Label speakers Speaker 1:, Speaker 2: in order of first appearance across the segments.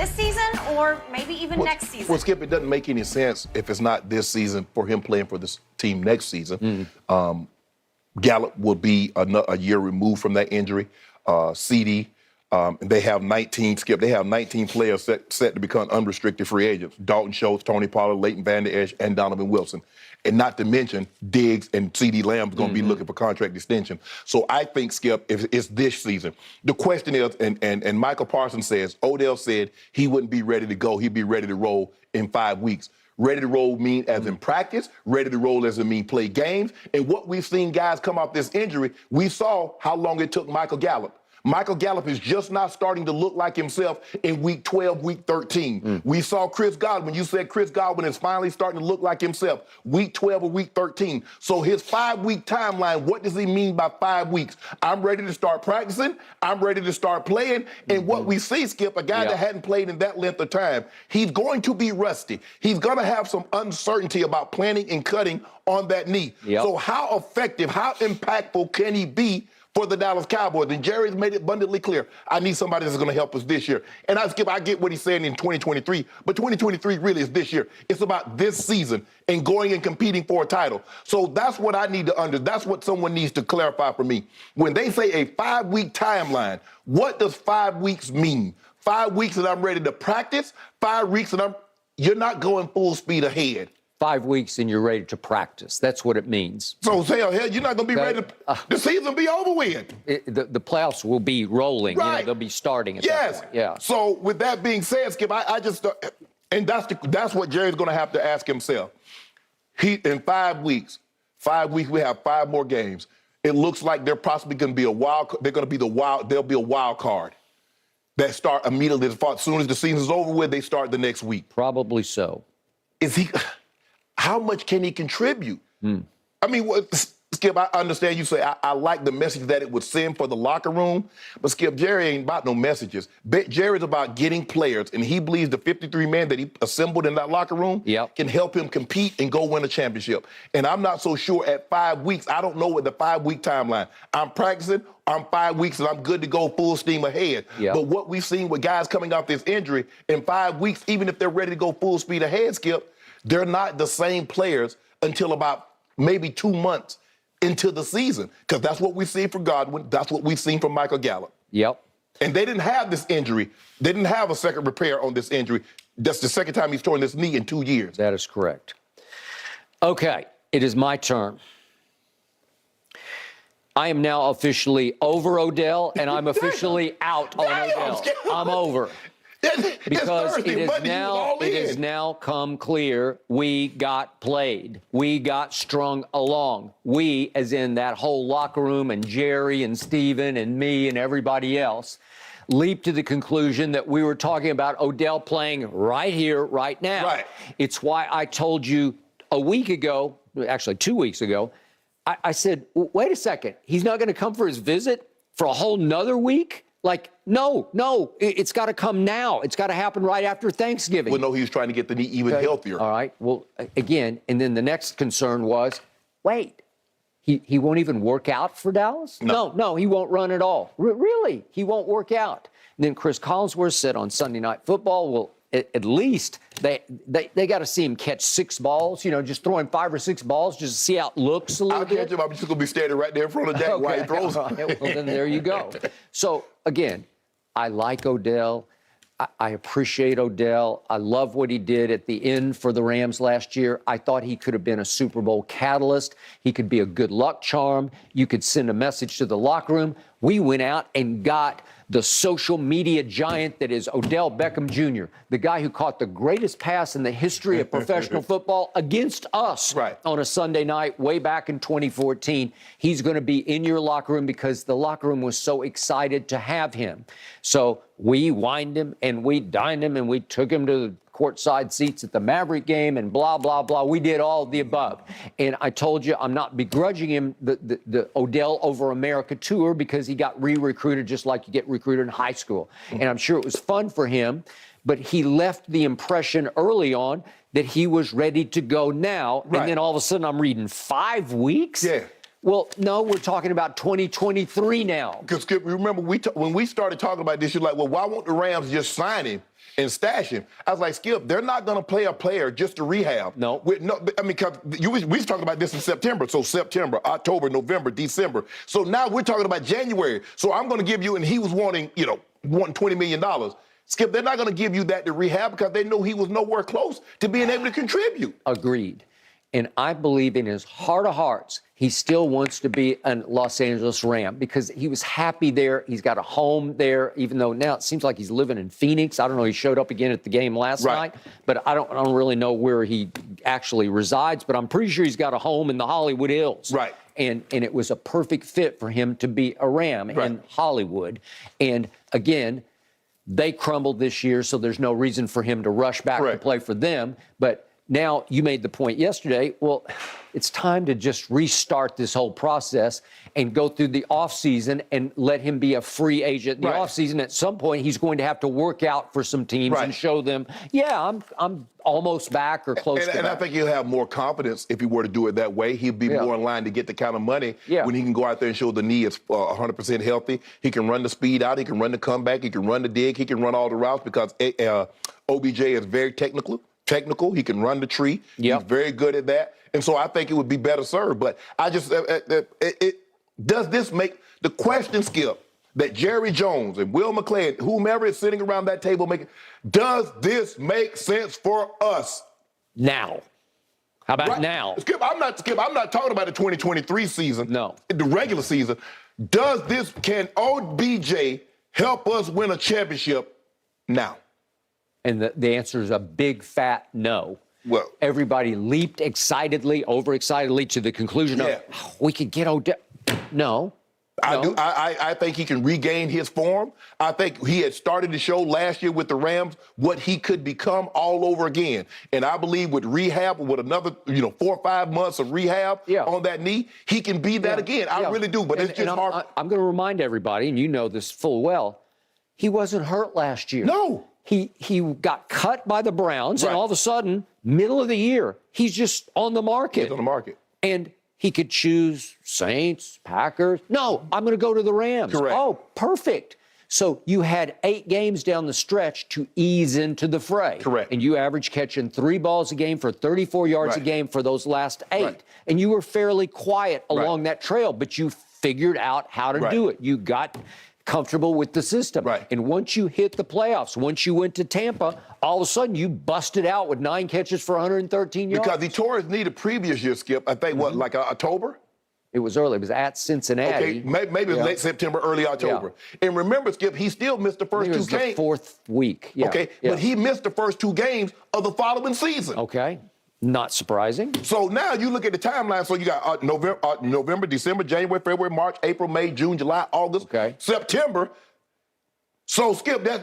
Speaker 1: this season or maybe even next season?
Speaker 2: Well, Skip, it doesn't make any sense if it's not this season for him playing for this team next season. Gallup will be a year removed from that injury. CD, they have 19, Skip, they have 19 players set to become unrestricted free agents. Dalton Schultz, Tony Pollard, Leighton Vander Esch, and Donovan Wilson. And not to mention Diggs and CD Lamb's going to be looking for contract extension. So I think, Skip, if it's this season, the question is, and Michael Parsons says, Odell said he wouldn't be ready to go. He'd be ready to roll in 5 weeks. Ready to roll mean as in practice, ready to roll as in mean play games. And what we've seen guys come off this injury, we saw how long it took Michael Gallup. Michael Gallup is just not starting to look like himself in week 12, week 13. We saw Chris Godwin. You said Chris Godwin is finally starting to look like himself, week 12 or week 13. So his 5-week timeline, what does he mean by 5 weeks? I'm ready to start practicing. I'm ready to start playing. And what we see, Skip, a guy that hadn't played in that length of time, he's going to be rusty. He's going to have some uncertainty about planning and cutting on that knee. So how effective, how impactful can he be for the Dallas Cowboys? And Jerry's made it abundantly clear, I need somebody that's going to help us this year. And I get what he's saying in 2023, but 2023 really is this year. It's about this season and going and competing for a title. So that's what I need to that's what someone needs to clarify for me. When they say a 5-week timeline, what does 5 weeks mean? 5 weeks that I'm ready to practice, 5 weeks that you're not going full speed ahead.
Speaker 3: 5 weeks and you're ready to practice. That's what it means.
Speaker 2: So, hell, you're not going to be ready to, the season be over with.
Speaker 3: The playoffs will be rolling.
Speaker 2: Right.
Speaker 3: You know, they'll be starting at that point. Yeah.
Speaker 2: So, with that being said, Skip, I just, and that's what Jerry's going to have to ask himself. In 5 weeks, we have 5 more games. It looks like they're possibly going to be there'll be a wild card that start immediately. As soon as the season's over with, they start the next week.
Speaker 3: Probably so.
Speaker 2: How much can he contribute? I mean, Skip, I understand you say I like the message that it would send for the locker room, but Skip, Jerry ain't about no messages. Jerry's about getting players, and he believes the 53 men that he assembled in that locker room can help him compete and go win a championship. And I'm not so sure at 5 weeks. I don't know what the 5-week timeline. I'm practicing. I'm 5 weeks, and I'm good to go full steam ahead. But what we've seen with guys coming off this injury, in 5 weeks, even if they're ready to go full speed ahead, Skip, they're not the same players until about maybe 2 months into the season, because that's what we've seen from Godwin. That's what we've seen from Michael Gallup. And they didn't have this injury. They didn't have a second repair on this injury. That's the second time he's torn this knee in 2 years.
Speaker 3: That is correct. Okay, it is my turn. I am now officially over Odell, and I'm officially out on Odell. I'm over. Because it has now come clear we got played. We got strung along. We, as in that whole locker room and Jerry and Steven and me and everybody else, leaped to the conclusion that we were talking about Odell playing right here, right now. It's why I told you a week ago, actually 2 weeks ago, I said, wait a second, he's not going to come for his visit for a whole nother week? Like, no, it's got to come now. It's got to happen right after Thanksgiving.
Speaker 2: Well, no, he was trying to get the knee even healthier.
Speaker 3: All right. Well, again, and then the next concern was, wait, he won't even work out for Dallas? No, he won't run at all. Really? He won't work out. And then Chris Collinsworth said on Sunday Night Football, well, at least they got to see him catch 6 balls, just throwing 5 or 6 balls just to see how it looks a little bit.
Speaker 2: I'll catch him. I'm just going to be standing right there in front of Jack while he throws.
Speaker 3: Well, then there you go. So, again, I like Odell. I appreciate Odell. I love what he did at the end for the Rams last year. I thought he could have been a Super Bowl catalyst. He could be a good luck charm. You could send a message to the locker room. We went out and got the social media giant that is Odell Beckham Jr., the guy who caught the greatest pass in the history of professional football against us on a Sunday night way back in 2014. He's going to be in your locker room because the locker room was so excited to have him. So we wined him and we dined him and we took him to the courtside seats at the Maverick game and blah, blah, blah. We did all of the above. And I told you I'm not begrudging him the Odell Over America tour because he got re-recruited just like you get recruited in high school. And I'm sure it was fun for him, but he left the impression early on that he was ready to go now. And then all of a sudden I'm reading 5 weeks? Well, no, we're talking about 2023 now.
Speaker 2: Because Skip, remember when we started talking about this, you're like, well, why won't the Rams just sign him and stash him? I was like, Skip, they're not going to play a player just to rehab.
Speaker 3: No.
Speaker 2: I mean, because we was talking about this in September. So September, October, November, December. So now we're talking about January. So I'm going to give you, and he was wanting $20 million. Skip, they're not going to give you that to rehab because they know he was nowhere close to being able to contribute.
Speaker 3: Agreed. And I believe in his heart of hearts, he still wants to be a Los Angeles Ram because he was happy there. He's got a home there, even though now it seems like he's living in Phoenix. I don't know. He showed up again at the game last night, but I don't really know where he actually resides. But I'm pretty sure he's got a home in the Hollywood Hills.
Speaker 2: Right.
Speaker 3: And it was a perfect fit for him to be a Ram in Hollywood. And again, they crumbled this year, so there's no reason for him to rush back to play for them. But now, you made the point yesterday, well, it's time to just restart this whole process and go through the offseason and let him be a free agent in the offseason. At some point, he's going to have to work out for some teams and show them, yeah, I'm almost back or close to back.
Speaker 2: And I think he'll have more confidence if he were to do it that way. He'll be more in line to get the kind of money when he can go out there and show the knee is 100% healthy. He can run the speed out. He can run the comeback. He can run the dig. He can run all the routes because OBJ is very technical. He can run the tree. He's very good at that. And so I think it would be better served. But I just, does this make the question, Skip, that Jerry Jones and Will McClay, whomever is sitting around that table does this make sense for us?
Speaker 3: Now. How about now?
Speaker 2: Skip, I'm not talking about the 2023 season.
Speaker 3: No.
Speaker 2: The regular season. Can OBJ help us win a championship now?
Speaker 3: And the answer is a big, fat no.
Speaker 2: Well,
Speaker 3: everybody leaped overexcitedly to the conclusion of, we could get Odell. No.
Speaker 2: I think he can regain his form. I think he had started to show last year with the Rams what he could become all over again. And I believe with rehab, with another 4 or 5 months of rehab on that knee, he can be that again. I really do. But it's just hard.
Speaker 3: I'm going to remind everybody, and you know this full well, he wasn't hurt last year.
Speaker 2: No.
Speaker 3: He got cut by the Browns, and all of a sudden, middle of the year, he's just on the market.
Speaker 2: He's on the market.
Speaker 3: And he could choose Saints, Packers. No, I'm going to go to the Rams.
Speaker 2: Correct.
Speaker 3: Oh, perfect. So you had 8 games down the stretch to ease into the fray.
Speaker 2: Correct.
Speaker 3: And you averaged catching 3 balls a game for 34 yards a game for those last 8. And you were fairly quiet along that trail, but you figured out how to do it. You got comfortable with the system. And once you hit the playoffs, once you went to Tampa, all of a sudden you busted out with 9 catches for 113 yards.
Speaker 2: Because he tore his knee the previous year, Skip. I think, like October?
Speaker 3: It was early. It was at Cincinnati.
Speaker 2: Okay, maybe it was late September, early October. And remember, Skip, he still missed the first 2 games.
Speaker 3: The 4th week.
Speaker 2: But he missed the first 2 games of the following season.
Speaker 3: Okay. Not surprising.
Speaker 2: So now you look at the timeline. So you got November, December, January, February, March, April, May, June, July, August, September. So Skip, I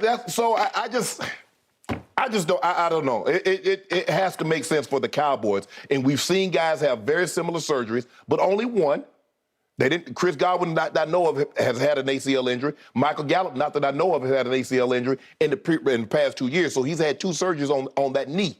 Speaker 2: don't know. It has to make sense for the Cowboys. And we've seen guys have very similar surgeries, but only one. They didn't. Chris Godwin, not that I know of, has had an ACL injury. Michael Gallup, not that I know of, has had an ACL injury in the past 2 years. So he's had 2 surgeries on that knee.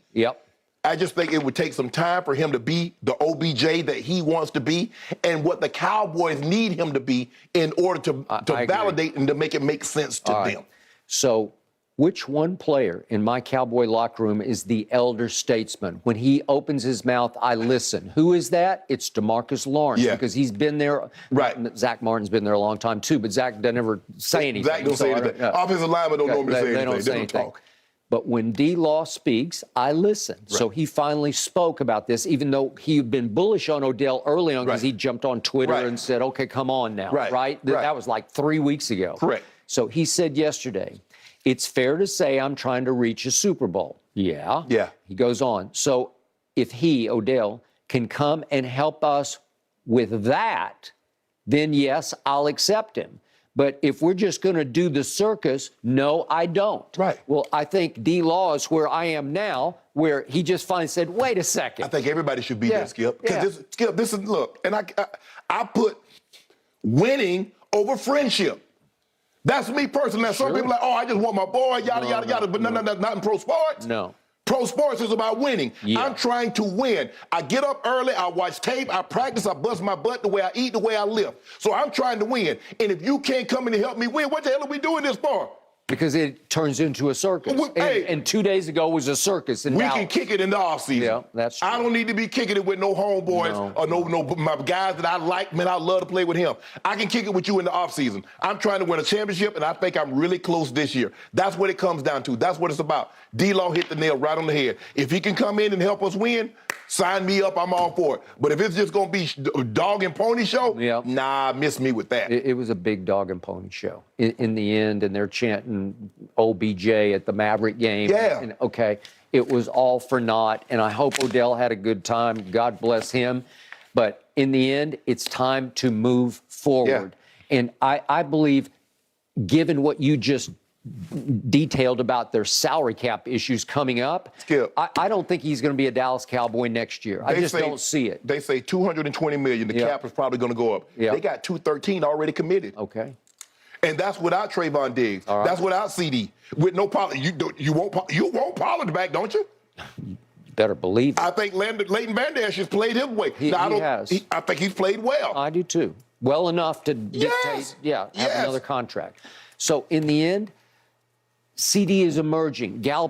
Speaker 2: I just think it would take some time for him to be the OBJ that he wants to be and what the Cowboys need him to be in order to validate and to make it make sense to them.
Speaker 3: So which one player in my Cowboy locker room is the elder statesman? When he opens his mouth, I listen. Who is that? It's DeMarcus Lawrence because he's been there. Zach Martin's been there a long time too, but Zach doesn't ever say anything.
Speaker 2: Zach don't say anything. Offensive linemen don't normally say anything.
Speaker 3: They don't say anything. Talk. But when D-Law speaks, I listen. So he finally spoke about this, even though he'd been bullish on Odell early on because he jumped on Twitter and said, okay, come on now, That was like 3 weeks ago. So he said yesterday, it's fair to say I'm trying to reach a Super Bowl. He goes on. So if he, Odell, can come and help us with that, then yes, I'll accept him. But if we're just going to do the circus, no, I don't. Well, I think D-Law is where I am now, where he just finally said, wait a second.
Speaker 2: I think everybody should be there, Skip. Because this is, look, and I put winning over friendship. That's me personally. Now, some people are like, oh, I just want my boy, yada, yada, yada. But no, not in pro sports.
Speaker 3: No.
Speaker 2: Pro sports is about winning.
Speaker 3: Yeah.
Speaker 2: I'm trying to win. I get up early, I watch tape, I practice, I bust my butt the way I eat, the way I live. So I'm trying to win. And if you can't come in and help me win, what the hell are we doing this for?
Speaker 3: Because it turns into a circus. And 2 days ago was a circus. And
Speaker 2: we can kick it in the offseason.
Speaker 3: Yeah, that's true.
Speaker 2: I don't need to be kicking it with no homeboys or no my guys that I like. Man, I love to play with him. I can kick it with you in the offseason. I'm trying to win a championship, and I think I'm really close this year. That's what it comes down to. That's what it's about. D-Law hit the nail right on the head. If he can come in and help us win, sign me up. I'm all for it. But if it's just going to be a dog and pony show, nah, miss me with that.
Speaker 3: It was a big dog and pony show in the end, and they're chanting OBJ at the Maverick game.
Speaker 2: Yeah.
Speaker 3: And, okay, it was all for naught, and I hope Odell had a good time. God bless him. But in the end, it's time to move forward. Yeah. And I believe, given what you just detailed about their salary cap issues coming up,
Speaker 2: Skip,
Speaker 3: I don't think he's going to be a Dallas Cowboy next year. I just don't see it.
Speaker 2: They say $220 million. The cap is probably going to go up. They got $213 already committed.
Speaker 3: Okay.
Speaker 2: And that's without Trayvon Diggs. Right. That's without CD. With no Pollard. You won't Pollard back, don't you?
Speaker 3: Better believe it.
Speaker 2: I think Leighton Vander Esch has played his way.
Speaker 3: He has.
Speaker 2: I think he's played well.
Speaker 3: I do too. Well enough to dictate, have another contract. So in the end, CD is emerging. Gallup